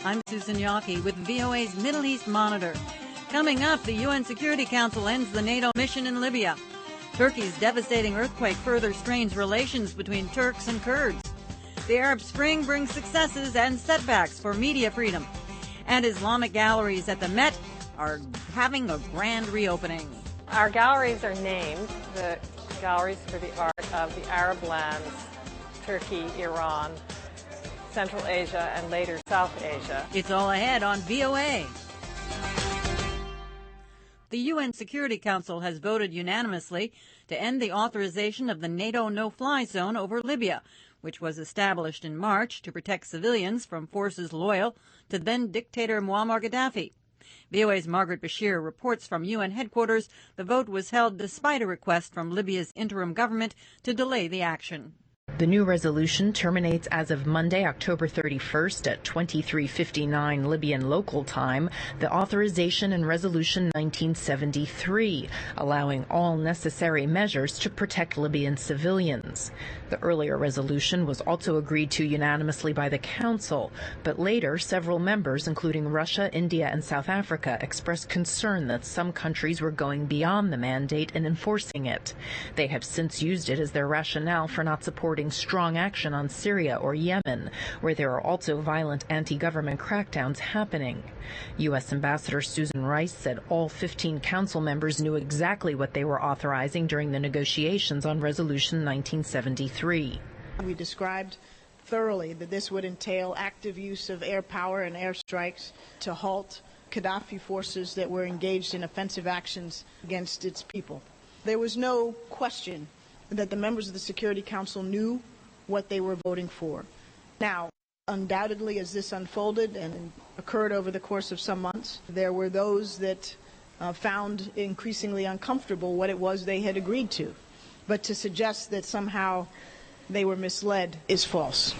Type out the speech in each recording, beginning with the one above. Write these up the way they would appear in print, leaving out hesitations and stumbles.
I'm Susan Yockey with VOA's Middle East Monitor. Coming up, the UN Security Council ends the NATO mission in Libya. Turkey's devastating earthquake further strains relations between Turks and Kurds. The Arab Spring brings successes and setbacks for media freedom. And Islamic galleries at the Met are having a grand reopening. Our galleries are named the Galleries for the Art of the Arab Lands, Turkey, Iran, Central Asia, and later South Asia. It's all ahead on VOA. The UN Security Council has voted unanimously to end the authorization of the NATO no-fly zone over Libya, which was established in March to protect civilians from forces loyal to then-dictator Muammar Gaddafi. VOA's Margaret Bashir reports from UN headquarters the vote was held despite a request from Libya's interim government to delay the action. The new resolution terminates as of Monday, October 31st at 23:59 Libyan local time, the authorization in Resolution 1973, allowing all necessary measures to protect Libyan civilians. The earlier resolution was also agreed to unanimously by the Council, but later several members, including Russia, India, and South Africa, expressed concern that some countries were going beyond the mandate in enforcing it. They have since used it as their rationale for not supporting strong action on Syria or Yemen, where there are also violent anti-government crackdowns happening. U.S. Ambassador Susan Rice said all 15 council members knew exactly what they were authorizing during the negotiations on Resolution 1973. We described thoroughly that this would entail active use of air power and airstrikes to halt Gaddafi forces that were engaged in offensive actions against its people. There was no question that the members of the Security Council knew what they were voting for. Now, undoubtedly, as this unfolded and occurred over the course of some months, there were those that found increasingly uncomfortable what it was they had agreed to. But to suggest that somehow they were misled is false.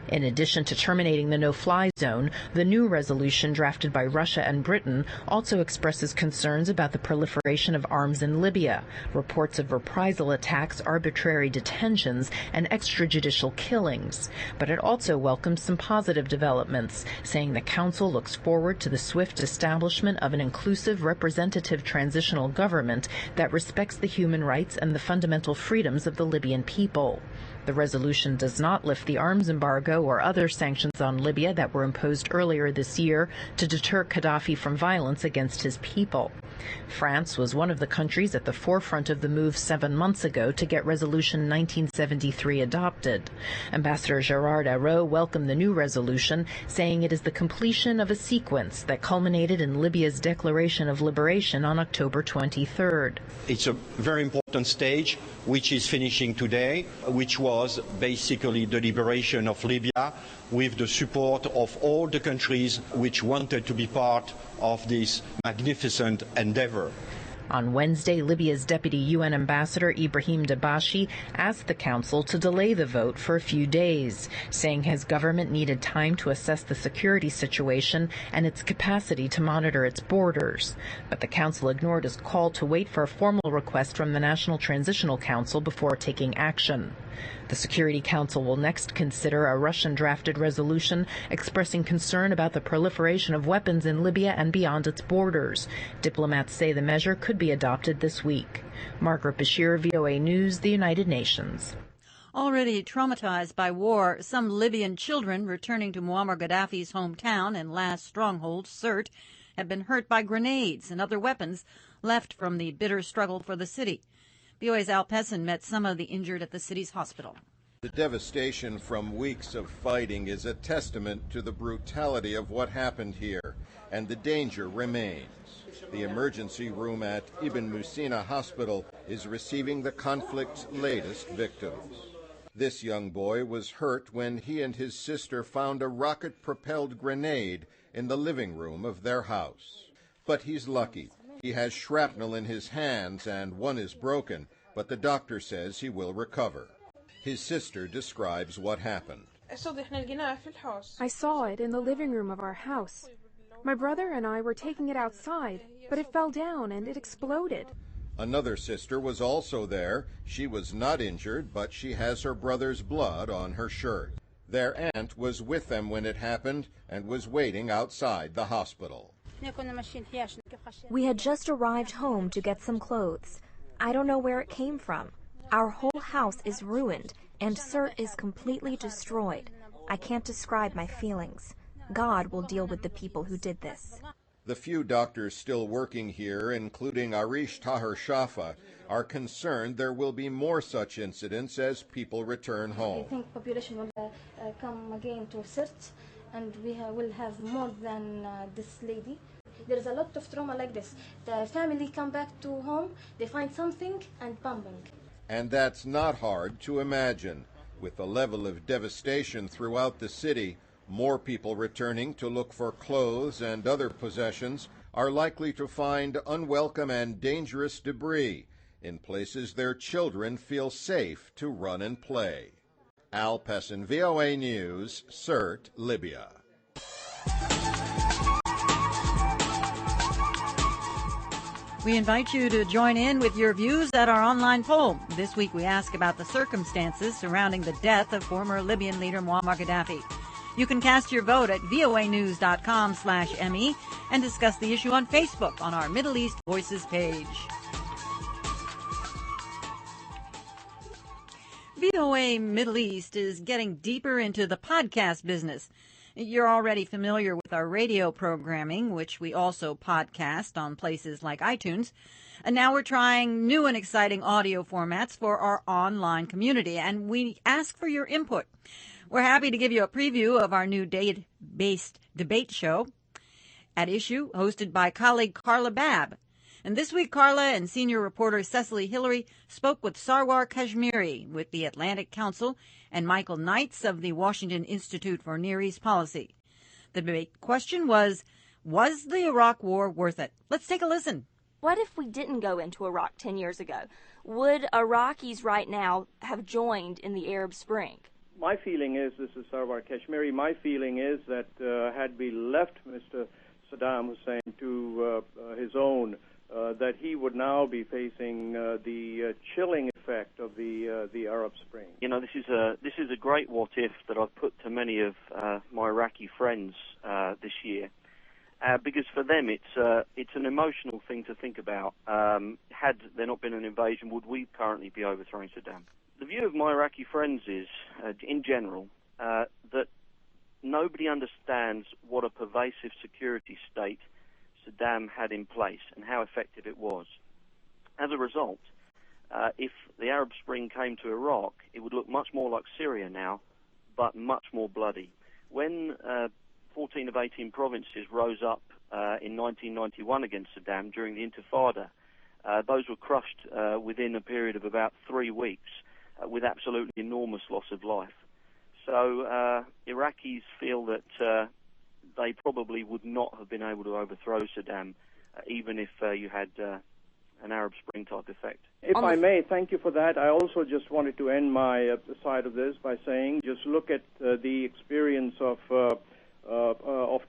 In addition to terminating the no-fly zone, the new resolution drafted by Russia and Britain also expresses concerns about the proliferation of arms in Libya, reports of reprisal attacks, arbitrary detentions, and extrajudicial killings. But it also welcomes some positive developments, saying the Council looks forward to the swift establishment of an inclusive, representative transitional government that respects the human rights and the fundamental freedoms of the Libyan people. The resolution does not lift the arms embargo or other sanctions on Libya that were imposed earlier this year to deter Gaddafi from violence against his people. France was one of the countries at the forefront of the move 7 months ago to get Resolution 1973 adopted. Ambassador Gérard Ayrault welcomed the new resolution, saying it is the completion of a sequence that culminated in Libya's declaration of liberation on October 23rd. It's a very important stage, which is finishing today, which was basically the liberation of Libya with the support of all the countries which wanted to be part of this magnificent endeavor. On Wednesday, Libya's deputy UN ambassador Ibrahim Dabashi asked the Council to delay the vote for a few days, saying his government needed time to assess the security situation and its capacity to monitor its borders. But the Council ignored his call to wait for a formal request from the National Transitional Council before taking action. The Security Council will next consider a Russian-drafted resolution expressing concern about the proliferation of weapons in Libya and beyond its borders. Diplomats say the measure could be adopted this week. Margaret Bashir, VOA News, the United Nations. Already traumatized by war, some Libyan children returning to Muammar Gaddafi's hometown and last stronghold, Sirte, have been hurt by grenades and other weapons left from the bitter struggle for the city. VOA's Al Pessin met some of the injured at the city's hospital. The devastation from weeks of fighting is a testament to the brutality of what happened here, and the danger remains. The emergency room at Ibn Musina Hospital is receiving the conflict's latest victims. This young boy was hurt when he and his sister found a rocket-propelled grenade in the living room of their house. But he's lucky. He has shrapnel in his hands and one is broken, but the doctor says he will recover. His sister describes what happened. I saw it in the living room of our house. My brother and I were taking it outside, but it fell down and it exploded. Another sister was also there. She was not injured, but she has her brother's blood on her shirt. Their aunt was with them when it happened and was waiting outside the hospital. We had just arrived home to get some clothes. I don't know where it came from. Our whole house is ruined, and Sirte is completely destroyed. I can't describe my feelings. God will deal with the people who did this. The few doctors still working here, including Arish Tahir Shafa, are concerned there will be more such incidents as people return home. I think population will come again to Sirte, and we will have more than this lady. There is a lot of trauma like this. The family come back to home, they find something, and bombing. And that's not hard to imagine. With the level of devastation throughout the city, more people returning to look for clothes and other possessions are likely to find unwelcome and dangerous debris in places their children feel safe to run and play. Al Pessin, VOA News, Sirte, Libya. We invite you to join in with your views at our online poll. This week we ask about the circumstances surrounding the death of former Libyan leader Muammar Gaddafi. You can cast your vote at voanews.com/ME and discuss the issue on Facebook on our Middle East Voices page. VOA Middle East is getting deeper into the podcast business. You're already familiar with our radio programming, which we also podcast on places like iTunes. And now we're trying new and exciting audio formats for our online community, and we ask for your input. We're happy to give you a preview of our new date-based debate show, At Issue, hosted by colleague Carla Babb. And this week, Carla and senior reporter Cecily Hillary spoke with Sarwar Kashmiri with the Atlantic Council and Michael Knights of the Washington Institute for Near East Policy. The debate question was the Iraq War worth it? Let's take a listen. What if we didn't go into Iraq 10 years ago? Would Iraqis right now have joined in the Arab Spring? My feeling is, this is Sarwar Kashmiri, my feeling is that had we left Mr. Saddam Hussein to his own, that he would now be facing the chilling effect of the Arab Spring. You know, this is a great what if that I've put to many of my Iraqi friends this year, because for them it's an emotional thing to think about. Had there not been an invasion, would we currently be overthrowing Saddam? The view of my Iraqi friends is, in general, that nobody understands what a pervasive security state Saddam had in place and how effective it was. As a result, if the Arab Spring came to Iraq, it would look much more like Syria now, but much more bloody. When 14 of 18 provinces rose up in 1991 against Saddam during the Intifada, those were crushed within a period of about 3 weeks with absolutely enormous loss of life. So Iraqis feel that they probably would not have been able to overthrow Saddam, even if you had an Arab Spring type effect. If I may, thank you for that. I also just wanted to end my side of this by saying, just look at the experience of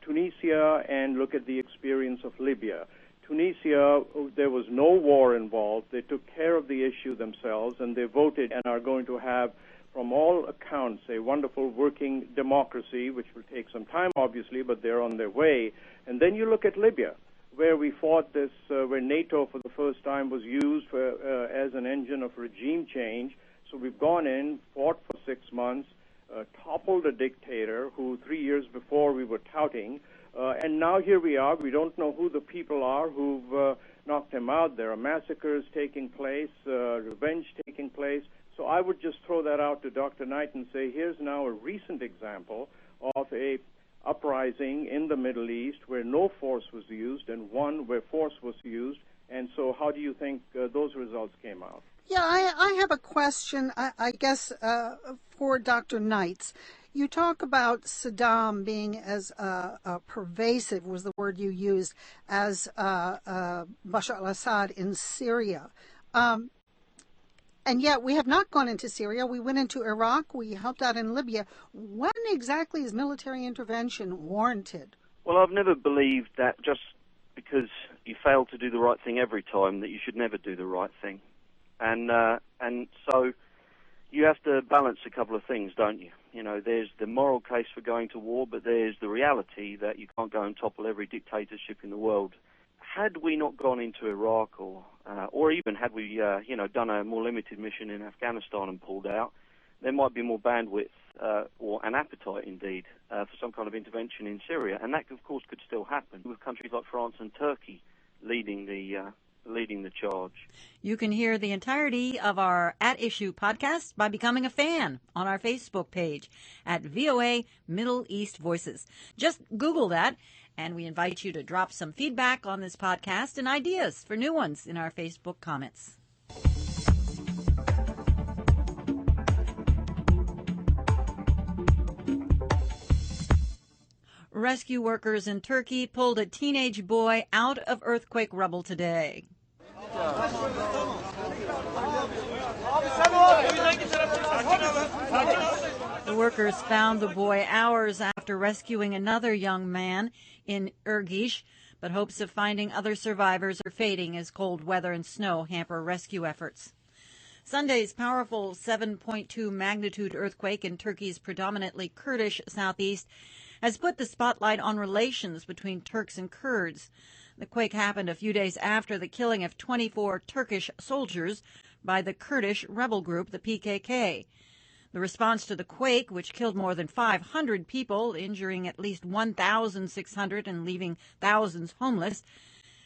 Tunisia and look at the experience of Libya. Tunisia, there was no war involved. They took care of the issue themselves, and they voted and are going to have, from all accounts, a wonderful working democracy, which will take some time, obviously, but they're on their way. And then you look at Libya, where we fought this, where NATO for the first time was used as an engine of regime change. So we've gone in, fought for 6 months, toppled a dictator who 3 years before we were touting, and now here we are. We don't know who the people are who've knocked him out. There are massacres taking place, revenge taking place. So I would just throw that out to Dr. Knight and say, here's now a recent example of a uprising in the Middle East where no force was used and one where force was used. And so how do you think those results came out? Yeah, I have a question, I guess, for Dr. Knights. You talk about Saddam being as pervasive, was the word you used, as Bashar al-Assad in Syria. And yet we have not gone into Syria. We went into Iraq. We helped out in Libya. When exactly is military intervention warranted? Well, I've never believed that just because you fail to do the right thing every time that you should never do the right thing. And so, you have to balance a couple of things, don't you? You know, there's the moral case for going to war, but there's the reality that you can't go and topple every dictatorship in the world. Had we not gone into Iraq, or even had we, done a more limited mission in Afghanistan and pulled out, there might be more bandwidth or an appetite, indeed, for some kind of intervention in Syria, and that, of course, could still happen with countries like France and Turkey leading the charge. You can hear the entirety of our At Issue podcast by becoming a fan on our Facebook page at VOA Middle East Voices. Just Google that, and we invite you to drop some feedback on this podcast and ideas for new ones in our Facebook comments. Rescue workers in Turkey pulled a teenage boy out of earthquake rubble today. The workers found the boy hours after rescuing another young man in Ergish, but hopes of finding other survivors are fading as cold weather and snow hamper rescue efforts. Sunday's powerful 7.2 magnitude earthquake in Turkey's predominantly Kurdish southeast has put the spotlight on relations between Turks and Kurds. The quake happened a few days after the killing of 24 Turkish soldiers by the Kurdish rebel group, the PKK. The response to the quake, which killed more than 500 people, injuring at least 1,600 and leaving thousands homeless,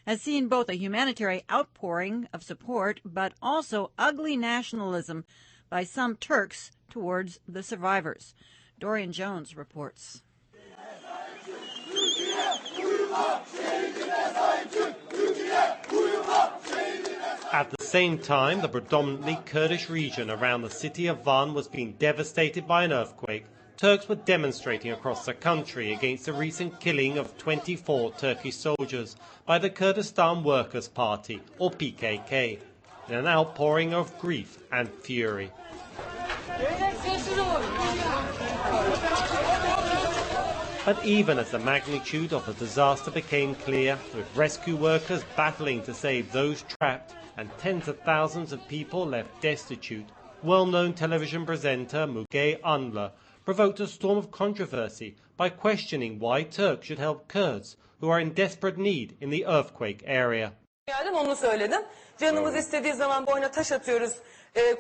has seen both a humanitarian outpouring of support but also ugly nationalism by some Turks towards the survivors. Dorian Jones reports. At the same time, the predominantly Kurdish region around the city of Van was being devastated by an earthquake. Turks were demonstrating across the country against the recent killing of 24 Turkish soldiers by the Kurdistan Workers' Party, or PKK, in an outpouring of grief and fury. But even as the magnitude of the disaster became clear, with rescue workers battling to save those trapped and tens of thousands of people left destitute, well-known television presenter Müge Anlı provoked a storm of controversy by questioning why Turks should help Kurds who are in desperate need in the earthquake area. Onu söyledim. Canımız istediği zaman boyuna taş atıyoruz.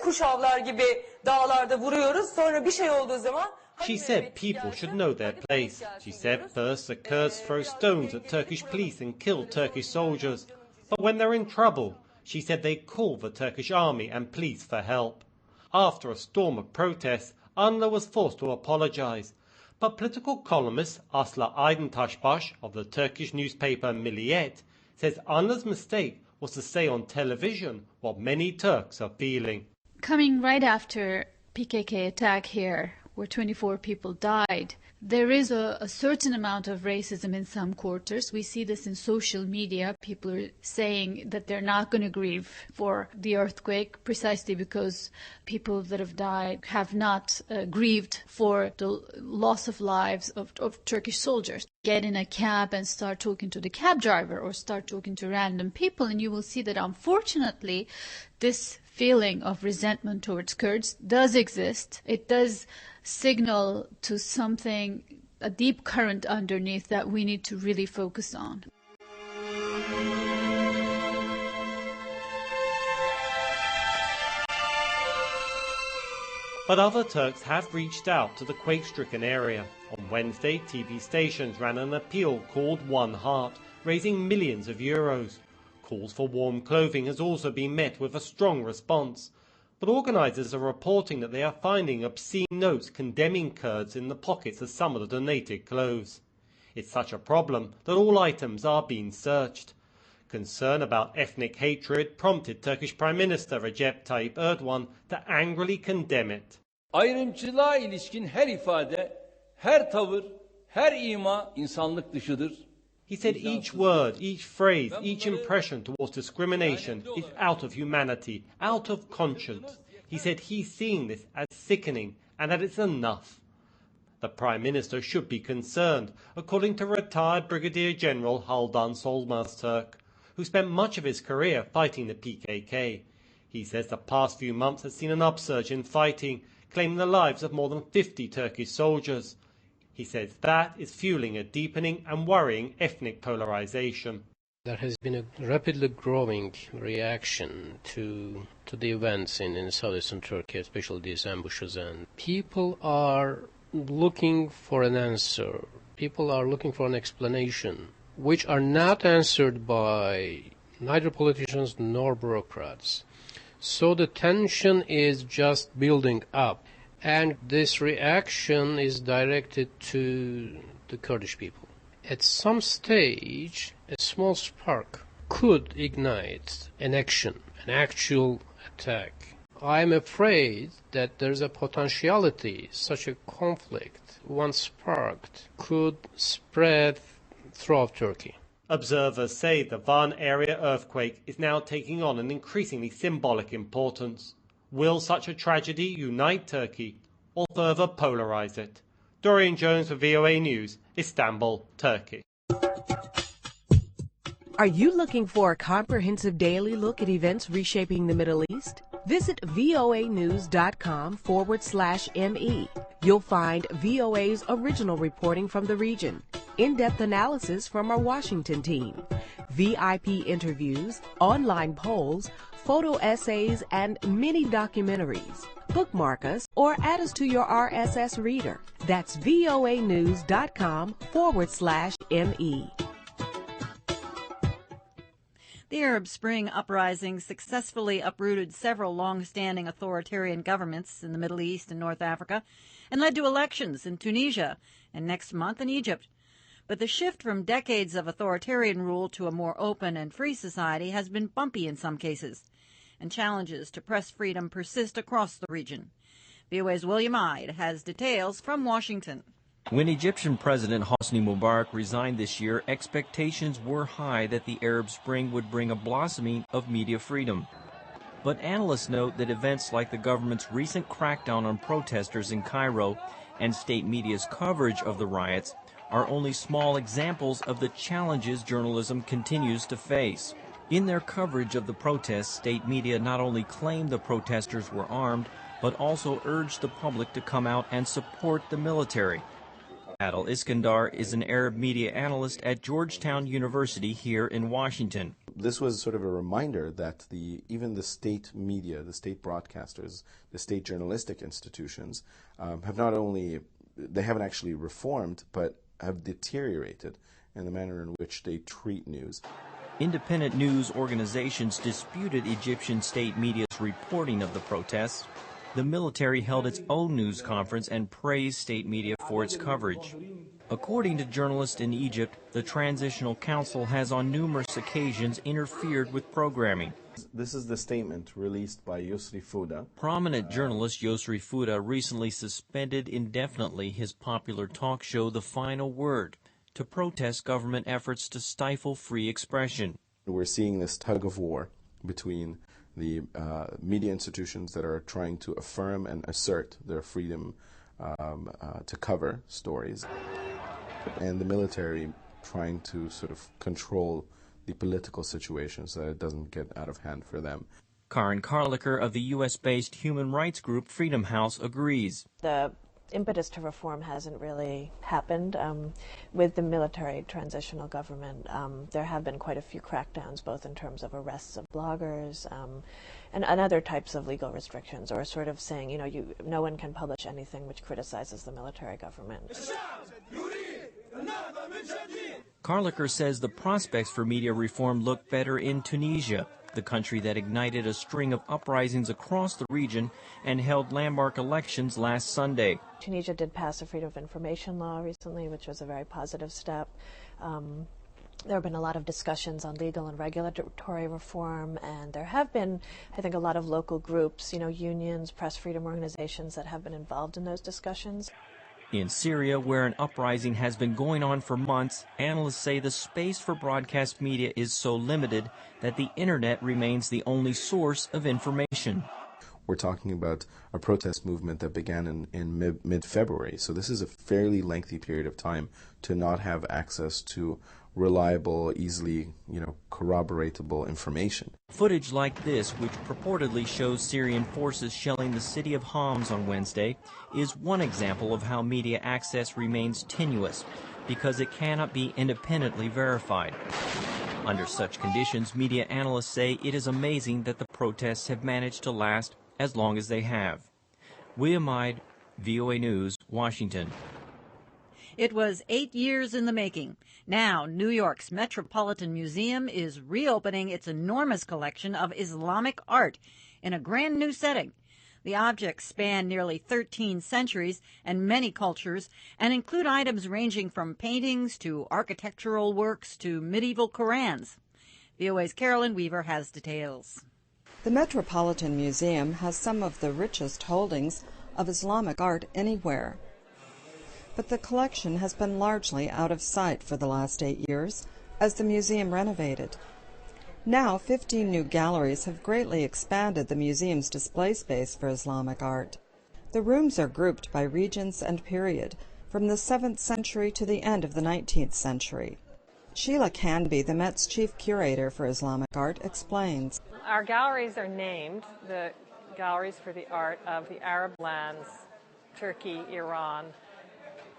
Kuş avlar gibi dağlarda vuruyoruz. Sonra bir şey olduğu zaman She said people should know their place. She said first the Kurds throw stones at Turkish police and kill Turkish soldiers. But when they're in trouble, she said they call the Turkish army and police for help. After a storm of protests, Anlı was forced to apologize. But political columnist Aslı Aydıntaşbaş of the Turkish newspaper Milliyet says Anlı's mistake was to say on television what many Turks are feeling. Coming right after PKK attack here, where 24 people died, there is a certain amount of racism in some quarters. We see this in social media. People are saying that they're not going to grieve for the earthquake precisely because people that have died have not grieved for the loss of lives of Turkish soldiers. Get in a cab and start talking to the cab driver or start talking to random people, and you will see that unfortunately this feeling of resentment towards Kurds does exist. It does signal to something, a deep current underneath that we need to really focus on. But other Turks have reached out to the quake-stricken area. On Wednesday, TV stations ran an appeal called One Heart, raising millions of euros. Calls for warm clothing has also been met with a strong response. But organisers are reporting that they are finding obscene notes condemning Kurds in the pockets of some of the donated clothes. It's such a problem that all items are being searched. Concern about ethnic hatred prompted Turkish Prime Minister Recep Tayyip Erdogan to angrily condemn it. Ayrımcılığa ilişkin her ifade, her tavır, her ima insanlık dışıdır. He said each word, each phrase, each impression towards discrimination is out of humanity, out of conscience. He said he's seeing this as sickening and that it's enough. The Prime Minister should be concerned, according to retired Brigadier General Haldan Solmazturk, who spent much of his career fighting the PKK. He says the past few months has seen an upsurge in fighting, claiming the lives of more than 50 Turkish soldiers. He says that is fueling a deepening and worrying ethnic polarization. There has been a rapidly growing reaction to the events in southeastern Turkey, especially these ambushes, and people are looking for an answer. People are looking for an explanation, which are not answered by neither politicians nor bureaucrats. So the tension is just building up, and this reaction is directed to the Kurdish people. At some stage, a small spark could ignite an action, an actual attack. I'm afraid that there's a potentiality such a conflict, once sparked, could spread throughout Turkey. Observers say the Van area earthquake is now taking on an increasingly symbolic importance. Will such a tragedy unite Turkey or further polarize it? Dorian Jones for VOA News, Istanbul, Turkey. Are you looking for a comprehensive daily look at events reshaping the Middle East? Visit voanews.com/ME. You'll find VOA's original reporting from the region, in-depth analysis from our Washington team, VIP interviews, online polls, photo essays, and mini documentaries. Bookmark us or add us to your RSS reader. That's voanews.com/ME. The Arab Spring uprising successfully uprooted several long-standing authoritarian governments in the Middle East and North Africa and led to elections in Tunisia and next month in Egypt. But the shift from decades of authoritarian rule to a more open and free society has been bumpy in some cases, and challenges to press freedom persist across the region. VOA's William Ide has details from Washington. When Egyptian President Hosni Mubarak resigned this year, expectations were high that the Arab Spring would bring a blossoming of media freedom. But analysts note that events like the government's recent crackdown on protesters in Cairo and state media's coverage of the riots are only small examples of the challenges journalism continues to face. In their coverage of the protests, state media not only claimed the protesters were armed, but also urged the public to come out and support the military. Adil Iskandar is an Arab media analyst at Georgetown University here in Washington. This was sort of a reminder that even the state media, the state broadcasters, the state journalistic institutions have not only, they haven't actually reformed, but have deteriorated in the manner in which they treat news. Independent news organizations disputed Egyptian state media's reporting of the protests. The military held its own news conference and praised state media for its coverage. According to journalists in Egypt, the Transitional Council has on numerous occasions interfered with programming. This is the statement released by Yusri Fouda. Prominent journalist Yusri Fouda recently suspended indefinitely his popular talk show The Final Word to protest government efforts to stifle free expression. We're seeing this tug of war between the media institutions that are trying to affirm and assert their freedom to cover stories, and the military trying to sort of control the political situation so that it doesn't get out of hand for them. Karen Karliker of the U.S.-based human rights group Freedom House agrees. The impetus to reform hasn't really happened. With the military transitional government, there have been quite a few crackdowns, both in terms of arrests of bloggers and other types of legal restrictions, or sort of saying, no one can publish anything which criticizes the military government. Karliker says the prospects for media reform look better in Tunisia, the country that ignited a string of uprisings across the region and held landmark elections last Sunday. Tunisia did pass a freedom of information law recently, which was a very positive step. There have been a lot of discussions on legal and regulatory reform, and there have been, I think, a lot of local groups, unions, press freedom organizations that have been involved in those discussions. In Syria, where an uprising has been going on for months, analysts say the space for broadcast media is so limited that the internet remains the only source of information. We're talking about a protest movement that began in mid-February, so this is a fairly lengthy period of time to not have access to reliable, easily, corroboratable information. Footage like this, which purportedly shows Syrian forces shelling the city of Homs on Wednesday, is one example of how media access remains tenuous because it cannot be independently verified. Under such conditions, media analysts say it is amazing that the protests have managed to last as long as they have. William Ide, VOA News, Washington. It was 8 years in the making. Now, New York's Metropolitan Museum is reopening its enormous collection of Islamic art in a brand new setting. The objects span nearly 13 centuries and many cultures and include items ranging from paintings to architectural works to medieval Korans. VOA's Carolyn Weaver has details. The Metropolitan Museum has some of the richest holdings of Islamic art anywhere. But the collection has been largely out of sight for the last 8 years as the museum renovated. Now, 15 new galleries have greatly expanded the museum's display space for Islamic art. The rooms are grouped by regions and period, from the 7th century to the end of the 19th century. Sheila Canby, the Met's chief curator for Islamic art, explains. Our galleries are named the Galleries for the Art of the Arab Lands, Turkey, Iran,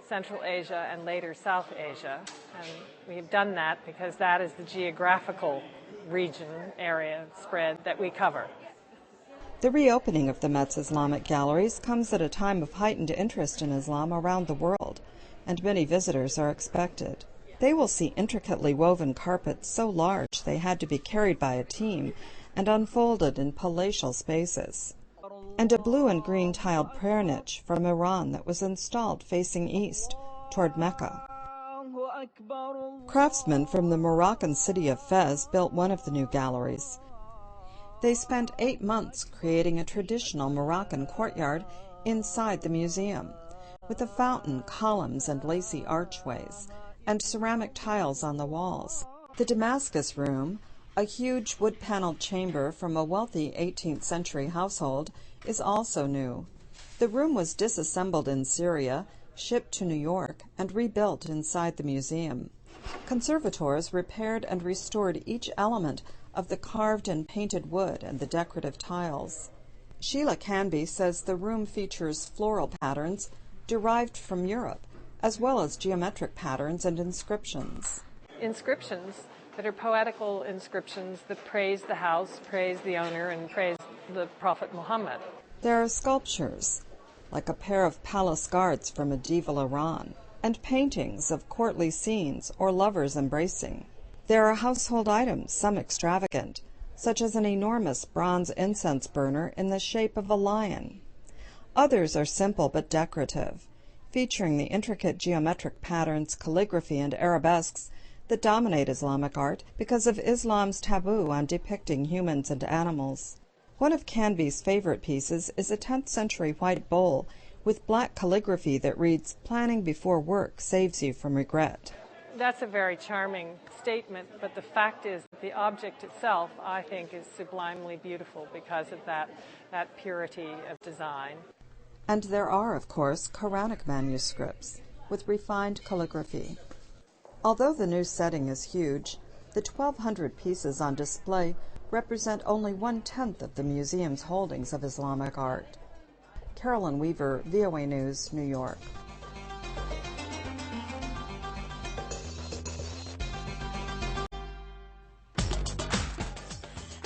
Central Asia, and later South Asia. And we've done that because that is the geographical region, area, spread that we cover. The reopening of the Met's Islamic galleries comes at a time of heightened interest in Islam around the world, and many visitors are expected. They will see intricately woven carpets so large they had to be carried by a team and unfolded in palatial spaces, and a blue and green tiled prayer niche from Iran that was installed facing east toward Mecca. Craftsmen from the Moroccan city of Fez built one of the new galleries. They spent 8 months creating a traditional Moroccan courtyard inside the museum, with a fountain, columns, and lacy archways, and ceramic tiles on the walls. The Damascus Room, a huge wood-paneled chamber from a wealthy 18th century household, is also new. The room was disassembled in Syria, shipped to New York, and rebuilt inside the museum. Conservators repaired and restored each element of the carved and painted wood and the decorative tiles. Sheila Canby says the room features floral patterns derived from Europe, as well as geometric patterns and inscriptions. Inscriptions that are poetical inscriptions that praise the house, praise the owner, and praise the Prophet Muhammad. There are sculptures, like a pair of palace guards from medieval Iran, and paintings of courtly scenes or lovers embracing. There are household items, some extravagant, such as an enormous bronze incense burner in the shape of a lion. Others are simple but decorative, featuring the intricate geometric patterns, calligraphy, and arabesques that dominate Islamic art because of Islam's taboo on depicting humans and animals. One of Canby's favorite pieces is a 10th century white bowl with black calligraphy that reads, "Planning before work saves you from regret." That's a very charming statement, but the fact is that the object itself, I think, is sublimely beautiful because of that purity of design. And there are, of course, Quranic manuscripts with refined calligraphy. Although the new setting is huge, the 1,200 pieces on display represent only 1/10 of the museum's holdings of Islamic art. Carolyn Weaver, VOA News, New York.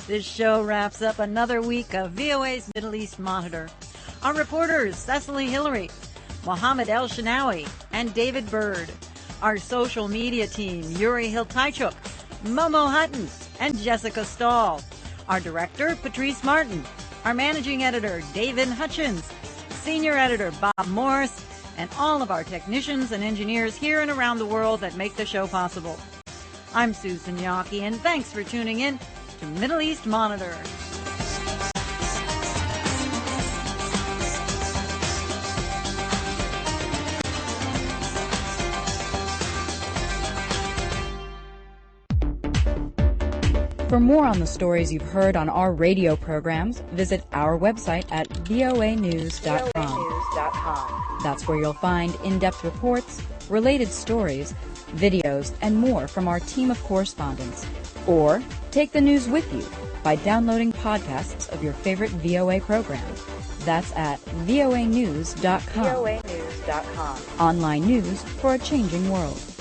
This show wraps up another week of VOA's Middle East Monitor. Our reporters, Cecily Hillary, Mohammed El Shanawi, and David Bird. Our social media team, Yuri Hiltaichuk, Momo Hutton, and Jessica Stahl. Our director, Patrice Martin. Our managing editor, David Hutchins. Senior editor, Bob Morris. And all of our technicians and engineers here and around the world that make the show possible. I'm Susan Yockey, and thanks for tuning in to Middle East Monitor. For more on the stories you've heard on our radio programs, visit our website at voanews.com. That's where you'll find in-depth reports, related stories, videos, and more from our team of correspondents. Or take the news with you by downloading podcasts of your favorite VOA program. That's at voanews.com. voanews.com. Online news for a changing world.